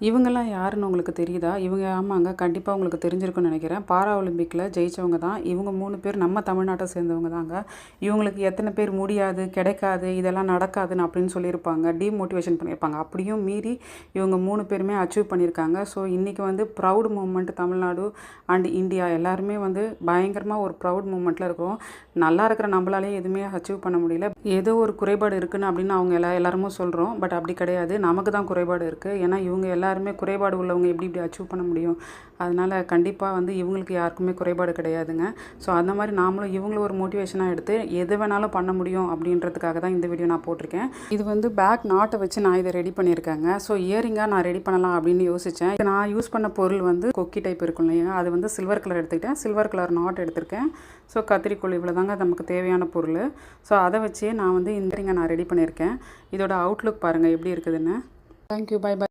இவங்கெல்லாம் யாருன்னு உங்களுக்கு தெரியுதா? இவங்க ஆமாங்க. கண்டிப்பா உங்களுக்கு தெரிஞ்சிருக்கும்னு நெனைக்கிறேன். பாரா ஒலிம்பிக்ல ஜெயிச்சவங்க தான். இவங்க 3 பேர் நம்ம தமிழ்நாட்ட சேர்ந்தவங்க தாங்க. இவங்களுக்கு எத்தன பேர் முடியாது, கிடைக்காது, இதெல்லாம் நடக்காதுன்னு அப்படின்னு சொல்லியிருப்பாங்க. டீமோட்டிவேஷன் பண்ணியிருப்பாங்க. அப்படியும் மீறி இவங்க 3 பேருமே அச்சீவ் பண்ணியிருக்காங்க. ஸோ இன்னைக்கு வந்து proud moment Tamil Nadu and India எல்லாருமே வந்து பயங்கரமா ஒரு ப்ரவுட் மூமெண்ட்ல இருக்கிறோம். நல்லா இருக்கிற நம்மளாலேயே எதுவுமே அச்சீவ் பண்ண முடியல. ஏதோ ஒரு குறைபாடு இருக்குன்னு அப்படின்னு அவங்க எல்லாருமே சொல்றோம். பட் அப்படி கிடையாது. நமக்கு தான் குறைபாடு இருக்கு. ஏன்னா இவங்க எல்லாருமே குறைபாடு உள்ளவங்க எப்படி இப்படி அச்சீவ் பண்ண முடியும்? அதனால கண்டிப்பா வந்து இவங்களுக்கு யாருக்குமே குறைபாடு கிடையாதுங்க. ஸோ அந்த மாதிரி நாமளும் இவங்கள ஒரு மோட்டிவேஷனா எடுத்து எது வேணாலும் பண்ண முடியும் அப்படின்றதுக்காக தான் இந்த வீடியோ நான் போட்டிருக்கேன். இது வந்து பேக் நாட்டை வச்சு நான் இதை ரெடி பண்ணியிருக்கேங்க. ஸோ இயரிங்காக நான் ரெடி பண்ணலாம் அப்படின்னு யோசித்தேன். நான் யூஸ் பண்ண பொருள் வந்து கொக்கி டைப் இருக்கும் இல்லையா, அது வந்து சில்வர் கலர் எடுத்துக்கிட்டேன். சில்வர் கலர் நாட் எடுத்திருக்கேன். ஸோ கத்திரிக்கோள் இவ்வளோ தாங்க நமக்கு தேவையான பொருள். ஸோ அதை வச்சே நான் வந்து இந்த இயரிங்கை நான் ரெடி பண்ணியிருக்கேன். இதோட அவுட்லுக் பாருங்கள் எப்படி இருக்குதுன்னு. தேங்க்யூ. Bye by.